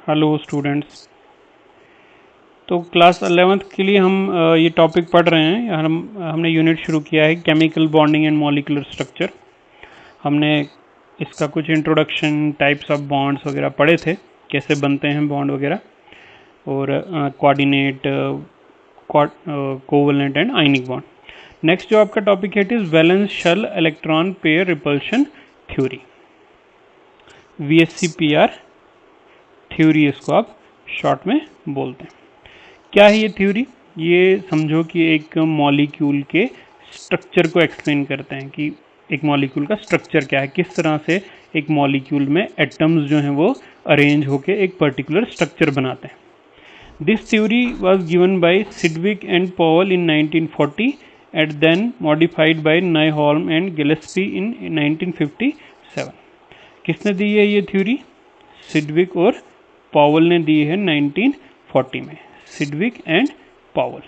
Hello students. तो class 11th के लिए हम ये टॉपिक पढ़ रहे हैं। हमने यूनिट शुरू किया है chemical bonding and molecular structure. हमने इसका कुछ इंट्रोडक्शन, टाइप्स ऑफ बॉन्ड्स वगैरह पढ़े थे, कैसे बनते हैं बॉन्ड वगैरह, और coordinate, covalent and ionic bond. Next जो आपका टॉपिक है it is valence shell electron pair repulsion theory, VSCPR theory इसको आप शॉर्ट में बोलते हैं। क्या है ये थ्योरी? ये समझो कि एक मॉलिक्यूल के स्ट्रक्चर को एक्सप्लेन करते हैं कि एक मॉलिक्यूल का स्ट्रक्चर क्या है, किस तरह से एक मॉलिक्यूल में एटम्स जो हैं वो अरेंज होकर एक पर्टिकुलर स्ट्रक्चर बनाते हैं। This theory was given by Sidgwick and Powell in 1940 and then modified by Nyholm and Gillespie in 1957। किसने दी है ये थ्योरी? सिडविक और पॉवल ने दी है 1940 में। सिडविक एंड पॉवल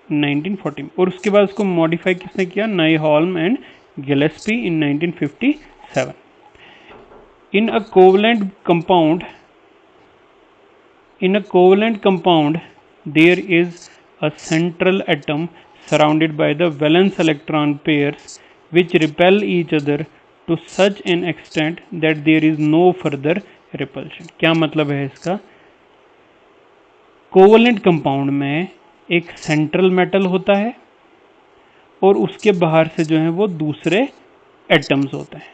1940 में, और उसके बाद उसको मॉडिफाई किसने किया? Nyholm and Gillespie in 1957। In a covalent compound there is a central atom surrounded by the valence electron pairs which repel each other to such an extent that there is no further repulsion। क्या मतलब है इसका? Covalent compound में एक central metal होता है और उसके बाहर से जो है वो दूसरे एटम्स होते हैं।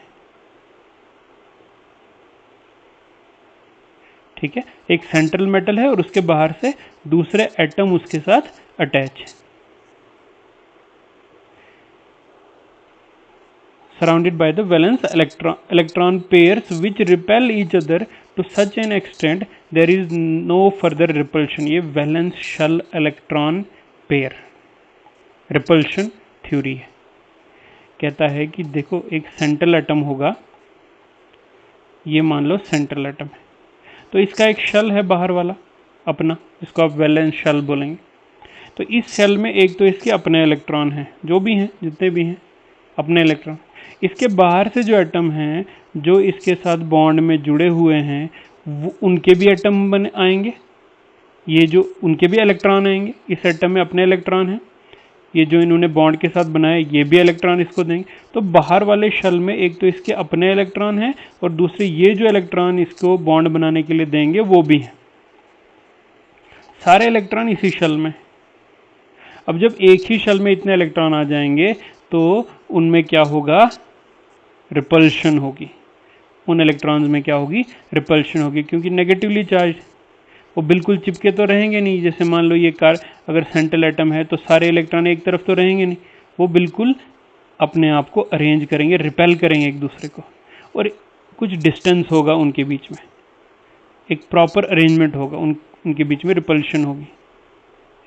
ठीक है, एक सेंट्रल मेटल है और उसके बाहर से दूसरे एटम उसके साथ अटैच है। Surrounded by the valence electron pairs which repel each other to such an extent there is no further repulsion। ये valence shell electron pair repulsion theory है। कहता है कि देखो एक सेंट्रल एटम होगा, ये मान लो सेंट्रल एटम है, तो इसका एक शेल है बाहर वाला अपना, इसको आप वैलेंस शेल बोलेंगे। तो इस शेल में एक तो इसके अपने इलेक्ट्रॉन हैं, जो भी हैं जितने भी हैं अपने इलेक्ट्रॉन। इसके बाहर से जो एटम हैं जो इसके साथ बॉन्ड में जुड़े हुए हैं वो उनके भी एटम बन आएंगे, ये जो उनके भी इलेक्ट्रॉन आएंगे। इस एटम में अपने इलेक्ट्रॉन हैं, ये जो इन्होंने बॉन्ड के साथ बनाया ये भी इलेक्ट्रॉन इसको देंगे। तो बाहर वाले शेल में एक तो इसके अपने इलेक्ट्रॉन हैं और दूसरे ये जो इलेक्ट्रॉन इसको बॉन्ड बनाने के लिए देंगे वो भी हैं। सारे इलेक्ट्रॉन इसी शेल में। अब जब एक ही शेल में इतने इलेक्ट्रॉन आ जाएंगे तो उनमें क्या होगा? रिपल्शन होगी। उन इलेक्ट्रॉन्स में क्या होगी? रिपल्शन होगी, क्योंकि नेगेटिवली चार्ज, वो बिल्कुल चिपके तो रहेंगे नहीं। जैसे मान लो ये कार अगर सेंट्रल एटम है तो सारे इलेक्ट्रॉन एक तरफ तो रहेंगे नहीं, वो बिल्कुल अपने आप को अरेंज करेंगे, रिपेल करेंगे एक दूसरे को, और कुछ डिस्टेंस होगा उनके बीच में, एक प्रॉपर अरेंजमेंट होगा, उनके बीच में रिपल्शन होगी।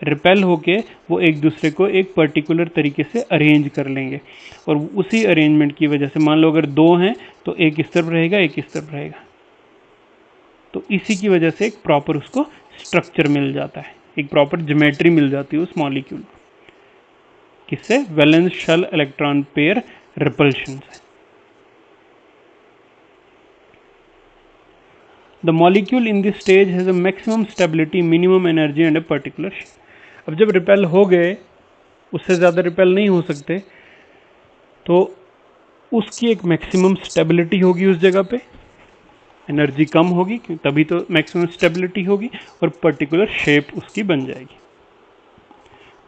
रिपेल होके वो एक दूसरे को एक पर्टिकुलर तरीके से अरेंज कर लेंगे, और उसी अरेंजमेंट की वजह से मान लो अगर दो हैं तो एक इस तरफ रहेगा एक इस तरफ रहेगा, तो इसी की वजह से एक प्रॉपर उसको स्ट्रक्चर मिल जाता है, एक प्रॉपर ज्योमेट्री मिल जाती है उस मॉलिक्यूल को। किससे? Valence shell electron pair repulsion से। The molecule in this stage has a maximum stability, minimum energy and a particular shape. अब जब रिपेल हो गए, उससे ज़्यादा रिपेल नहीं हो सकते, तो उसकी एक मैक्सिमम स्टेबिलिटी होगी उस जगह पे, एनर्जी कम होगी तभी तो मैक्सिमम स्टेबिलिटी होगी, और पर्टिकुलर शेप उसकी बन जाएगी।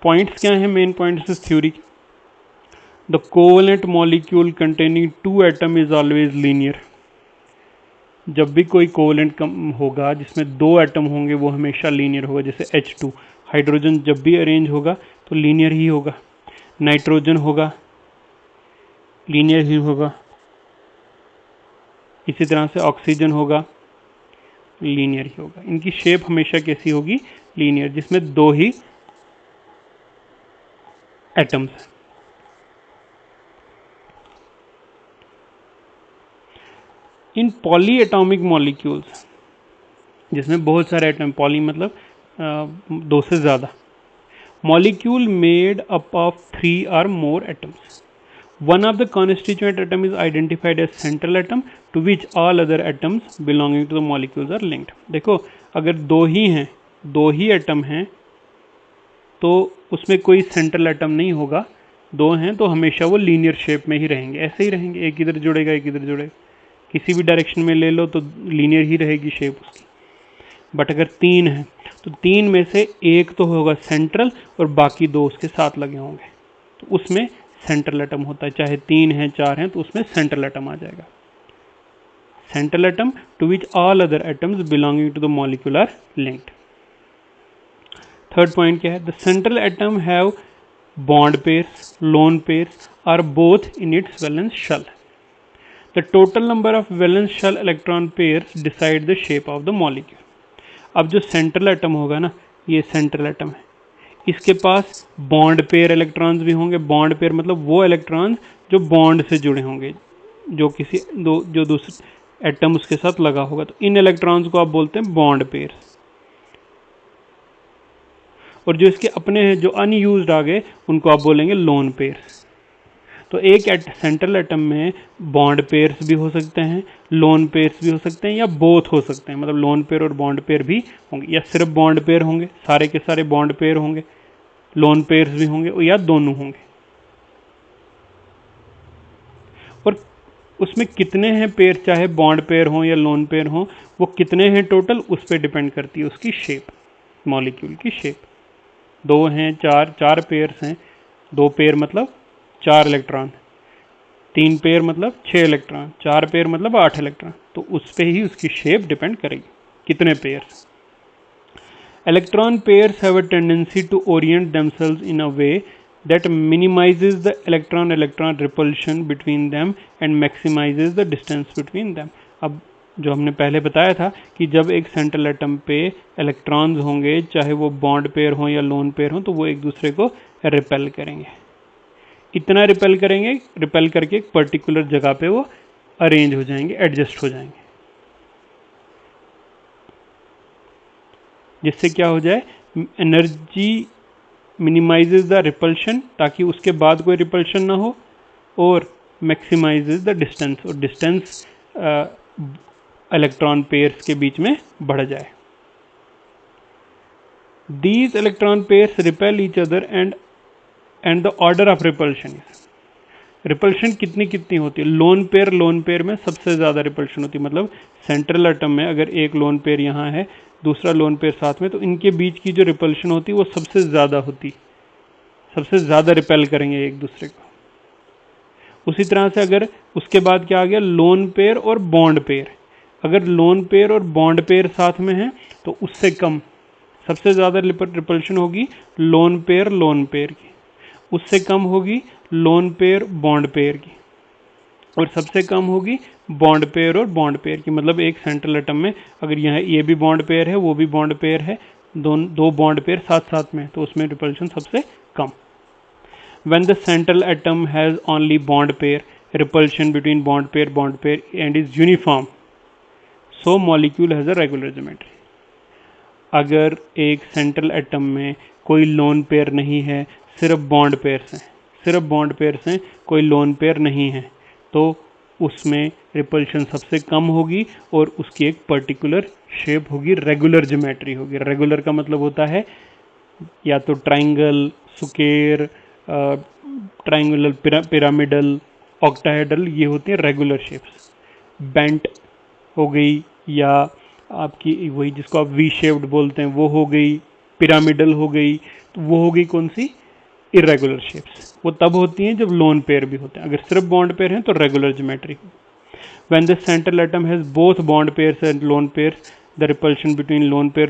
पॉइंट्स क्या हैं? मेन पॉइंट्स इस theory. The covalent molecule containing two atom is always linear. जब भी कोई कोवलेंट होगा जिसमें दो एटम होंगे वो हमेशा लीनियर होगा। जैसे H2, हाइड्रोजन जब भी अरेंज होगा तो लीनियर ही होगा। नाइट्रोजन होगा, लीनियर ही होगा। इसी तरह से ऑक्सीजन होगा, लीनियर ही होगा। इनकी शेप हमेशा कैसी होगी? लीनियर, जिसमें दो ही एटम्स हैं। इन पॉली एटॉमिक मॉलिक्यूल्स, जिसमें बहुत सारे एटम, पॉली मतलब दो से ज़्यादा, molecule made up of 3 or more atoms, One of the constituent atom is identified as central atom to which all other atoms belonging to the molecules are linked. देखो अगर दो ही एटम हैं तो उसमें कोई सेंट्रल एटम नहीं होगा, दो हैं तो हमेशा वो लीनियर शेप में ही रहेंगे, ऐसे ही रहेंगे, एक इधर जुड़ेगा एक इधर जुड़ेगा, किसी भी डायरेक्शन में ले लो तो लीनियर ही रहेगी शेप उसकी। बट अगर तीन है तो तीन में से एक तो होगा सेंट्रल और बाकी दो उसके साथ लगे होंगे, तो उसमें सेंट्रल एटम होता है, चाहे तीन हैं चार हैं तो उसमें सेंट्रल एटम आ जाएगा। Central atom to which all other atoms belonging to the molecule are linked. Third point क्या है? The central atom have bond pairs, lone pairs are both in its valence shell. The total number of valence shell electron pairs decide the shape of the molecule. अब जो central atom होगा ना, ये central atom है, इसके पास bond pair electrons भी होंगे। Bond pair मतलब वो इलेक्ट्रॉन्स जो बॉन्ड से जुड़े होंगे, जो किसी जो दूसरे एटम उसके साथ लगा होगा, तो इन इलेक्ट्रॉन्स को आप बोलते हैं बॉन्ड पेयर्स। और जो इसके अपने हैं जो अनयूज्ड आ गए उनको आप बोलेंगे लोन पेयर्स। तो एक सेंट्रल एटम में बॉन्ड पेयर्स भी हो सकते हैं, लोन पेयर्स भी हो सकते हैं, या बोथ हो सकते हैं, मतलब लोन पेयर और बॉन्ड पेयर भी होंगे, या सिर्फ बॉन्ड पेयर होंगे, सारे के सारे बॉन्ड पेयर होंगे, लोन पेयर्स भी होंगे, या दोनों होंगे। और उसमें कितने हैं पेयर, चाहे बॉन्ड पेयर हो या लोन पेयर हो, वो कितने हैं टोटल उस पर डिपेंड करती है उसकी शेप, मॉलिक्यूल की शेप। दो हैं, चार पेयर्स हैं, दो पेयर मतलब 4 इलेक्ट्रॉन, 3 पेयर मतलब 6 इलेक्ट्रॉन, 4 पेयर मतलब 8 इलेक्ट्रॉन, तो उस पर ही उसकी शेप डिपेंड करेगी कितने pairs. Electron pairs have a tendency to orient themselves in a way that minimizes the electron repulsion between them and maximizes the distance between them। अब जो हमने पहले बताया था कि जब एक सेंट्रल एटम पे इलेक्ट्रॉन्स होंगे, चाहे वो बॉन्ड पेयर हों या लोन पेयर हों, तो वो एक दूसरे को रिपेल करेंगे। इतना रिपेल करेंगे, रिपेल करके एक पर्टिकुलर जगह पे वो अरेंज हो जाएंगे, एडजस्ट हो जाएंगे, जिससे क्या हो जाए, एनर्जी मिनिमाइजेज द रिपल्शन, ताकि उसके बाद कोई रिपल्शन ना हो, और मैक्सिमाइजेज द डिस्टेंस, और डिस्टेंस इलेक्ट्रॉन पेयर्स के बीच में बढ़ जाए। These electron pairs repel each other and the order of repulsion is, repulsion कितनी कितनी होती है? लोन पेयर में सबसे ज़्यादा रिपल्शन होती है, मतलब सेंट्रल एटम में अगर एक लोन पेयर यहाँ है, दूसरा लोन पेयर साथ में, तो इनके बीच की जो रिपल्शन होती है वो सबसे ज़्यादा होती, सबसे ज़्यादा रिपेल करेंगे एक दूसरे को। उसी तरह से अगर उसके बाद क्या आ गया, लोन पेयर और बॉन्ड पेयर, अगर लोन पेयर और बॉन्ड पेयर साथ में है तो उससे कम, सबसे ज़्यादा रिपल्शन होगी लोन पेयर की, उससे कम होगी लोन पेयर बॉन्ड पेयर की, और सबसे कम होगी बॉन्ड पेयर और बॉन्ड पेयर की। मतलब एक सेंट्रल एटम में अगर यहाँ ये भी बॉन्ड पेयर है, वो भी बॉन्ड पेयर है, दो बॉन्ड पेयर साथ साथ में, तो उसमें रिपल्शन सबसे कम। When the central atom has only bond pair, repulsion between bond pair and is uniform, so molecule has a regular geometry। अगर एक सेंट्रल एटम में कोई लोन पेयर नहीं है, सिर्फ बॉन्ड पेयर्स हैं, कोई लोन पेयर नहीं है, तो उसमें रिपल्शन सबसे कम होगी और उसकी एक पर्टिकुलर शेप होगी, रेगुलर ज्योमेट्री होगी। रेगुलर का मतलब होता है या तो triangle, square, triangular, pyramidal, octahedral, ये होती हैं रेगुलर शेप्स। बेंट हो गई, या आपकी वही जिसको आप वी शेप्ड बोलते हैं वो हो गई, पिरामिडल हो गई, तो वो हो गई कौन सी, इरेगुलर शेप्स। वो तब होती हैं जब लोन पेयर भी होते हैं, अगर सिर्फ बॉन्ड पेयर हैं तो regular geometry. When the central atom has both bond pairs and lone pairs, the repulsion between lone pair,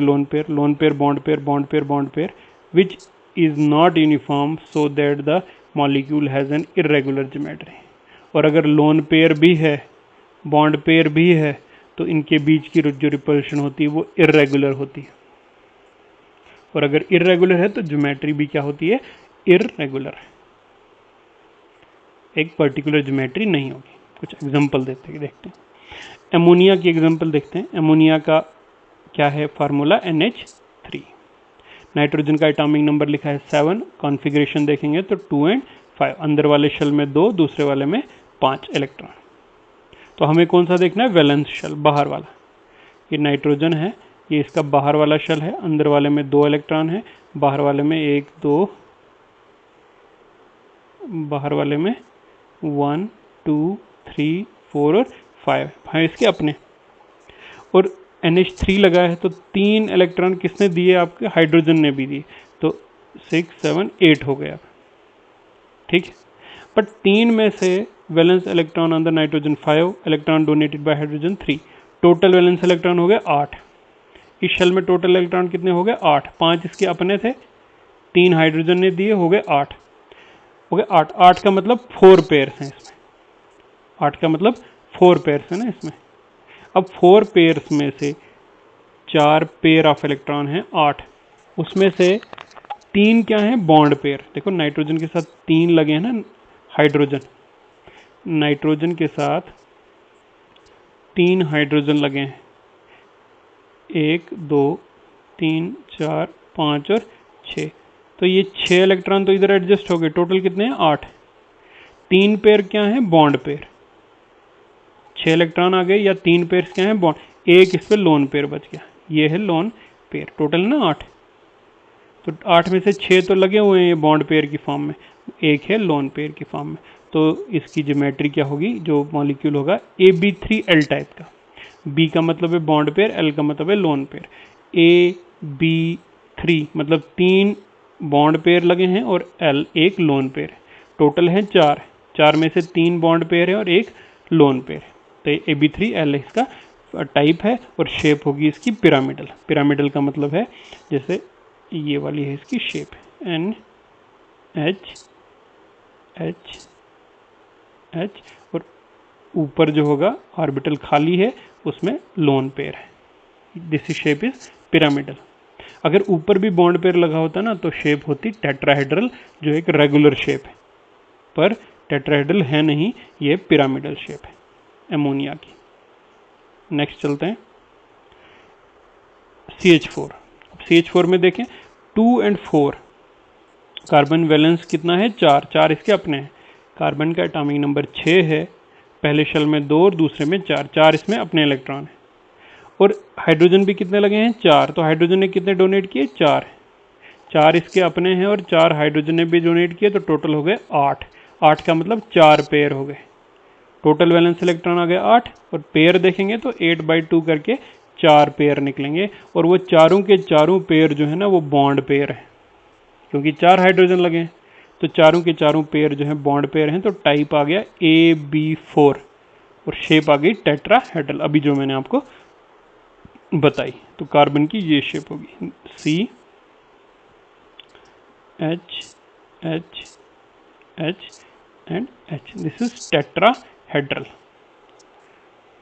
bond pair, which is not uniform, so that the molecule has an irregular geometry। और अगर lone pair भी है, bond pair भी है, तो इनके बीच की जो रिपल्शन होती है वो इरेगुलर होती है, और अगर इरेगुलर है तो ज्योमेट्री भी क्या होती है, इरेगुलर, एक पर्टिकुलर ज्योमेट्री नहीं होगी। कुछ एग्जांपल देखते हैं। एमोनिया की एग्जांपल देखते हैं। एमोनिया का क्या है फार्मूला, NH3। नाइट्रोजन का एटॉमिक नंबर लिखा है 7, कॉन्फ़िगरेशन देखेंगे तो 2 and 5, अंदर वाले शेल में 2, दूसरे वाले में 5 इलेक्ट्रॉन। तो हमें कौन सा देखना है? वैलेंस शेल, बाहर वाला। ये नाइट्रोजन है, ये इसका बाहर वाला शेल है, अंदर वाले में 2 इलेक्ट्रॉन है, बाहर वाले में 1 2, बाहर वाले में 1 2 3 4 और 5 इसके अपने। और NH3 लगा है तो 3 इलेक्ट्रॉन किसने दिए? आपके हाइड्रोजन ने भी दिए, तो 6 7 8 हो गया। ठीक है, बट 3 में से वैलेंस इलेक्ट्रॉन अंदर nitrogen 5, electron donated bye hydrogen 3, total valence electron हो गए 8। इस शेल में टोटल इलेक्ट्रॉन कितने हो गए? 8। 5 इसके अपने थे, 3 हाइड्रोजन ने दिए, हो गए 8। हो गए 8। 8 का मतलब 4 पेयर्स हैं इसमें, 8 का मतलब 4 पेयर्स है ना इसमें। अब 4 पेयर्स में से 4 पेयर ऑफ इलेक्ट्रॉन हैं 8, उसमें से 3 क्या हैं? Bond pair. देखो नाइट्रोजन के साथ 3 लगे हैं ना, हाइड्रोजन, नाइट्रोजन के साथ 3 हाइड्रोजन लगे हैं, 1 2 3 4 5 और 6। तो ये 6 इलेक्ट्रॉन तो इधर एडजस्ट हो गए, टोटल कितने हैं? 8। 3 पेयर क्या हैं? Bond pair. 6 इलेक्ट्रॉन आ गए, या 3 पेयर क्या हैं? बॉन्ड। एक इस पे लोन पेयर बच गया, ये है लोन पेयर। टोटल ना 8, तो 8 में से 6 तो लगे हुए हैं ये बॉन्ड पेयर की फॉर्म में, एक है लोन पेयर की फॉर्म में। तो इसकी ज्योमेट्री क्या होगी? जो मॉलिक्यूल होगा AB3L टाइप का। B का मतलब है बॉन्ड पेयर, L का मतलब है लोन पेयर। AB3 मतलब 3 बॉन्ड पेयर लगे हैं और L एक लोन पेयर है। टोटल है 4, 4 में से 3 बॉन्ड पेयर है और एक लोन पेयर है। तो AB3L इसका टाइप है और शेप होगी इसकी पिरामिडल। पिरामिडल का मतलब है जैसे ये वाली है इसकी शेप, NH H H, और ऊपर जो होगा ऑर्बिटल खाली है, उसमें लोन पेयर है। This shape is pyramidal. अगर ऊपर भी बॉन्ड पेयर लगा होता ना तो शेप होती टेट्राहेड्रल, जो एक रेगुलर शेप है, पर टेट्राहेड्रल है नहीं, ये पिरामिडल शेप है एमोनिया की। नेक्स्ट चलते हैं CH4। अब CH4 में देखें 2 और 4 कार्बन वैलेंस कितना है? 4। 4 इसके अपने हैं। कार्बन का एटॉमिक नंबर 6 है, पहले शेल में 2 और दूसरे में 4, 4 इसमें अपने इलेक्ट्रॉन है। और हाइड्रोजन भी कितने लगे हैं? 4। तो हाइड्रोजन ने कितने डोनेट किए? 4। 4 इसके अपने हैं और 4 हाइड्रोजन ने भी डोनेट किए, तो टोटल हो गए 8। 8 का मतलब 4 पेयर हो गए। टोटल वैलेंस इलेक्ट्रॉन आ गए 8, और पेयर देखेंगे तो 8/2 करके 4 पेयर निकलेंगे। और वो चारों के चारों पेयर जो है ना वो बॉन्ड पेयर है, क्योंकि 4 हाइड्रोजन लगे हैं, तो चारों के चारों पेयर जो है बॉन्ड पेयर हैं। तो टाइप आ गया AB4 और शेप आ गई टेट्राहेड्रल, अभी जो मैंने आपको बताई। तो कार्बन की ये शेप होगी CH H H and H। This is tetrahedral.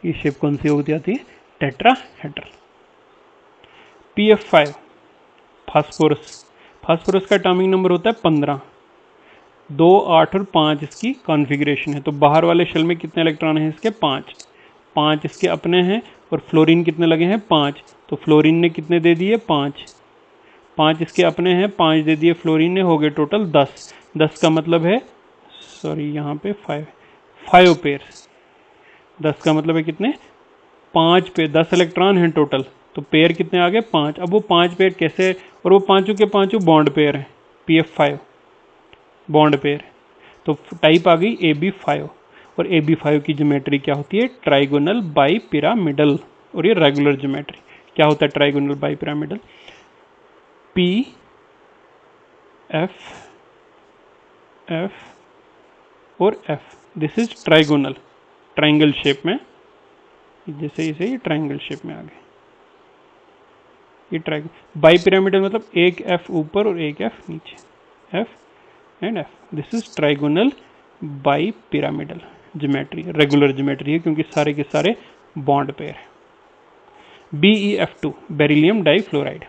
ये शेप कौन सी होती आती है? टेट्राहेड्रल। PF5 phosphorus. फास्फोरस का एटॉमिक नंबर होता है 15। 2 8 और 5 इसकी कॉन्फ़िगरेशन है। तो बाहर वाले शेल में कितने इलेक्ट्रॉन हैं इसके? 5। 5 इसके अपने हैं, और फ्लोरीन कितने लगे हैं? 5। तो फ्लोरीन ने कितने दे दिए? 5। 5 इसके अपने हैं, 5 दे दिए फ्लोरीन ने, हो गए टोटल 10। 10 का मतलब है, सॉरी यहाँ पे 5 पेयर्स। 10 का मतलब है कितने? 5 पे 10 इलेक्ट्रॉन हैं टोटल, तो पेयर कितने आ गए? 5। अब वो 5 पेयर कैसे? और वो पांचों के पांचों बॉन्ड पेयर हैं, PF5 बॉन्ड पेयर। तो टाइप आ गई AB5। और AB5 की ज्योमेट्री क्या होती है? Trigonal bi pyramidal. और ये रेगुलर ज्योमेट्री। क्या होता है trigonal bi pyramidal? P F F और F। This is trigonal, triangle shape में, जैसे इसे ये ट्राइंगल शेप में आ गए। ये ट्राइंगल बाई पिरामिडल मतलब एक F ऊपर और एक F नीचे, F and F। This is trigonal bipyramidal geometry. Regular geometry है क्योंकि सारे के सारे बॉन्ड पेयर है। BeF2 beryllium difluoride.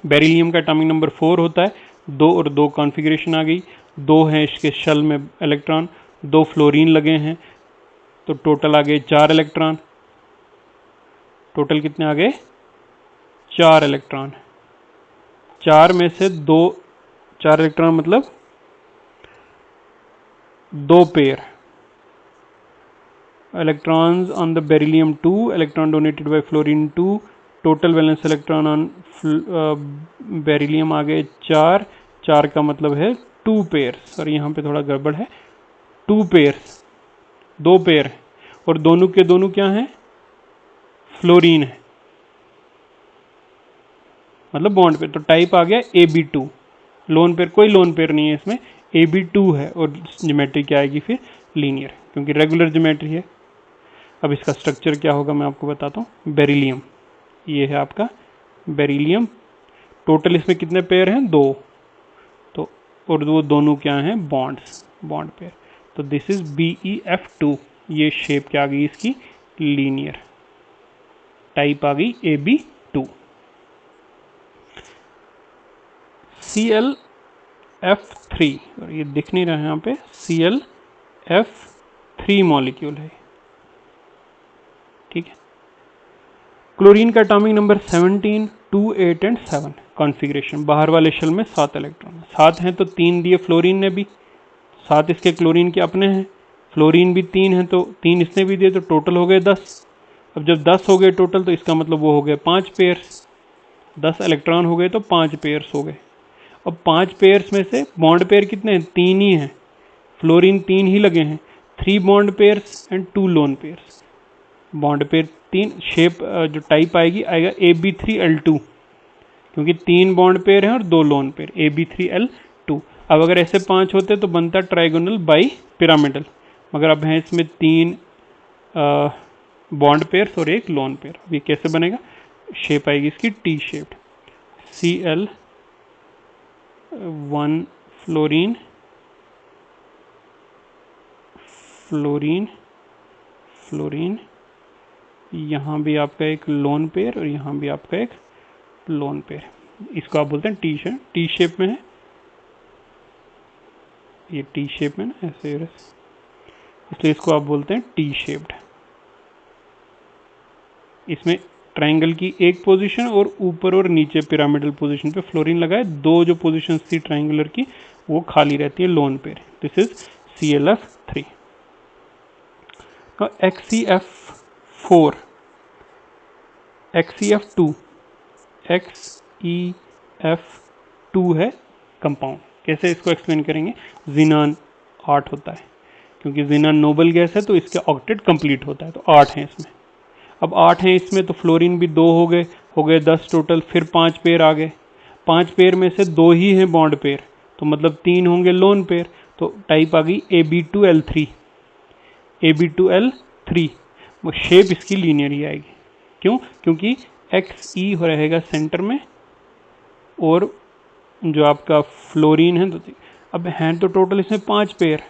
बेरिलियम का एटॉमिक नंबर 4 होता है। 2 और 2 कॉन्फ़िगरेशन आ गई। 2 हैं इसके शेल में इलेक्ट्रॉन, 2 फ्लोरीन लगे हैं, तो टोटल आ गए 4 इलेक्ट्रॉन। टोटल कितने आ गए? 4 इलेक्ट्रॉन। 4 में से 2, 4 इलेक्ट्रॉन मतलब दो pair electrons on the beryllium 2, electron donated by fluorine 2, total valence electron on beryllium आ गए 4, 4 का मतलब है 2 पेयर्स, और यहाँ पे थोड़ा गड़बड़ है, 2 पेयर्स, 2 पेयर, और दोनों के दोनों क्या हैं, फ्लोरीन है, मतलब बॉन्ड पेयर, तो टाइप आ गया AB2, लोन पेयर, कोई लोन पेयर नहीं है इसमें, AB2 है, और ज्योमेट्री क्या आएगी फिर, लीनियर, क्योंकि रेगुलर ज्योमेट्री है। अब इसका स्ट्रक्चर क्या होगा मैं आपको बताता हूँ। बेरिलियम, ये है आपका बेरिलियम, टोटल इसमें कितने पेयर हैं, 2, तो और वो दोनों क्या हैं, बॉन्ड्स, बॉन्ड पेयर, तो दिस इज BeF2, ये शेप क्या आ गई इसकी, लीनियर, टाइप आ गई AB2। ClF3, और ये दिख नहीं रहा है यहाँ पे, ClF3 मॉलिक्यूल है, ठीक है। क्लोरीन का एटॉमिक नंबर 17, 2, 8 एंड 7, कॉन्फ़िगरेशन, बाहर वाले शेल में 7 इलेक्ट्रॉन, 7 हैं तो 3 दिए फ्लोरीन ने भी, 7 इसके क्लोरीन के अपने हैं, फ्लोरीन भी 3 है तो 3 इसने भी दिए, तो टोटल हो गए 10। अब जब 10 हो गए टोटल तो इसका मतलब वो हो गए 5 पेयर्स, 10 इलेक्ट्रॉन हो गए तो 5 पेयर्स हो गए। अब 5 पेयर्स में से बॉन्ड पेयर कितने हैं, 3 ही हैं, फ्लोरीन 3 ही लगे हैं, 3 bond pairs and 2 lone pairs, bond pair 3, shape जो टाइप आएगी आएगा AB3L2, क्योंकि 3 बॉन्ड पेयर हैं और 2 लोन पेयर, AB3L2। अब अगर ऐसे 5 होते तो बनता ट्राइगोनल बाई पिरामिडल, मगर अब हैं इसमें 3 बॉन्ड पेयर्स और 1 लोन पेयर। अब ये कैसे बनेगा, शेप आएगी इसकी T shaped, Cl1 fluorine, fluorine, fluorine, यहाँ भी आपका एक लोन पेयर और यहाँ भी आपका एक लोन पेयर, इसको आप बोलते हैं टी शेप में है, ये टी शेप में ना ऐसे, इसलिए इसको आप बोलते हैं टी शेप्ड। इसमें ट्रायंगल की एक पोजीशन और ऊपर और नीचे पिरामिडल पोजीशन पे फ्लोरीन लगाए, 2 जो पोजीशन थी ट्रायंगुलर की वो खाली रहती है lone pair, this is ClF3। XeF4, XeF2, XeF2 है कंपाउंड, कैसे इसको एक्सप्लेन करेंगे, जिनान 8 होता है, क्योंकि जिनान नोबल गैस है तो इसके ऑक्टेट कंप्लीट होता है, तो 8 हैं इसमें। अब 8 हैं इसमें तो फ्लोरीन भी 2 हो गए 10 टोटल, फिर 5 पेयर आ गए, 5 पेयर में से 2 ही हैं बॉन्ड पेयर, तो मतलब 3 होंगे लोन पेयर, तो टाइप आ गई AB2L3, AB2L3, वो शेप इसकी लीनियर ही आएगी, क्यों, क्योंकि XE हो रहेगा सेंटर में और जो आपका फ्लोरीन है, तो अब हैं तो टोटल इसमें 5 पेयर,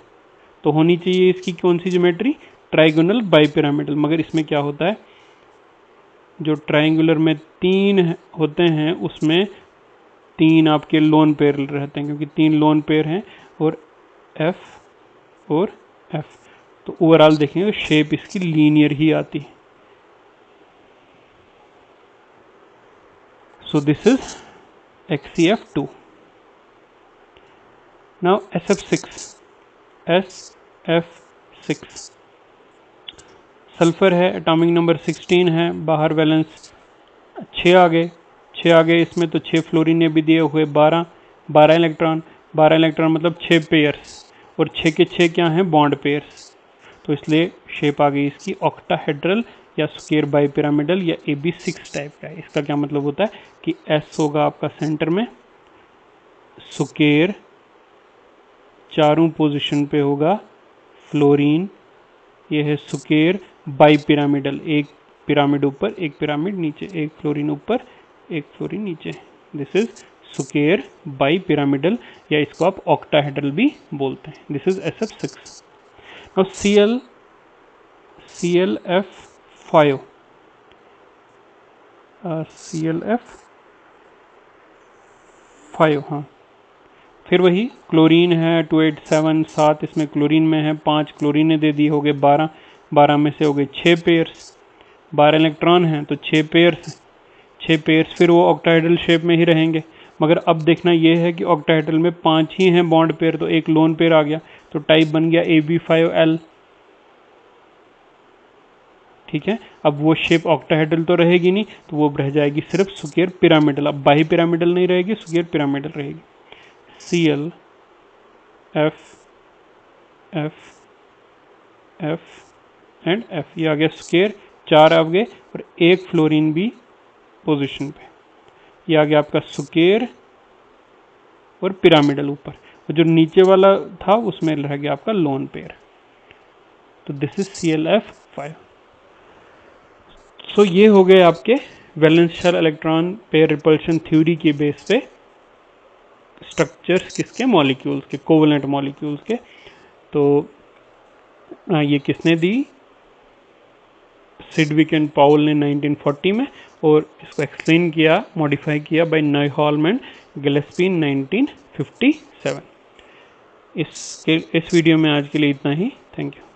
तो होनी चाहिए इसकी कौन सी ज्योमेट्री, ट्राइगोनल बाई पिरामिडल, मगर इसमें क्या होता है, जो ट्रायंगुलर में 3 होते हैं उसमें 3 आपके लोन पेयर रहते हैं, क्योंकि 3 लोन पेयर हैं और F और F, तो ओवरऑल देखेंगे शेप इसकी लीनियर ही आती है। So this is XeF2। Now SF6, sulphur है, एटॉमिक नंबर 16 है, बाहर वैलेंस 6 आ गए, इसमें तो 6 फ्लोरीन ने भी दिए हुए 12 इलेक्ट्रॉन, 12 इलेक्ट्रॉन मतलब 6 पेयर्स, और 6 के 6 क्या हैं, बॉन्ड पेयर्स, तो इसलिए शेप आ गई इसकी ऑक्टाहेड्रल या स्क्वायर बाई पिरामिडल या AB6 टाइप का है। इसका क्या मतलब होता है कि S होगा आपका सेंटर में, स्क्वायर चारों पोजीशन पे होगा फ्लोरीन, ये है स्क्वायर बाई पिरामिडल, एक पिरामिड ऊपर एक पिरामिड नीचे, एक फ्लोरीन ऊपर एक फ्लोरीन नीचे, this is square bi pyramidal, या इसको आप ऑक्टाहेड्रल भी बोलते हैं, this is SF6। Now ClF5, ClF5, हाँ, फिर वही क्लोरीन है 287, 7 इसमें क्लोरीन में है, 5 क्लोरीन ने दे दी, हो गए 12 में से हो गए 6 पेयर्स, 12 इलेक्ट्रॉन हैं तो 6 पेयर्स, 6 पेयर्स फिर वो ऑक्टाहेड्रल शेप में ही रहेंगे, मगर अब देखना ये है कि ऑक्टाहेड्रल में 5 ही हैं बॉन्ड पेयर, तो एक लोन पेयर आ गया, तो टाइप बन गया AB5L। ठीक है, अब वो शेप ऑक्टाहेड्रल तो रहेगी नहीं, तो वो रह जाएगी सिर्फ स्क्वायर पिरामिडल। अब बाई पिरामिडल नहीं रहेगी, स्क्वायर पिरामिडल रहेगी। Cl F F F and F, ये आ गया स्क्वायर, 4 आ गए और एक फ्लोरीन भी पोजीशन पे। ये आ गया आपका स्क्वायर और पिरामिडल ऊपर, और जो नीचे वाला था उसमें रह गया आपका लोन पेयर। तो दिस इज ClF5। सो ये हो गए आपके valence shell electron pair repulsion theory के बेस पे स्ट्रक्चर्स किसके, मॉलिक्यूल्स के, कोवलेंट मॉलिक्यूल्स के। तो ये किसने दी, सिडविक एंड पाउल ने 1940 में, और इसको एक्सप्लेन किया, मॉडिफाई किया बाय न्यूहॉल्म एंड गिलेस्पी 1957। इस वीडियो में आज के लिए इतना ही। Thank you.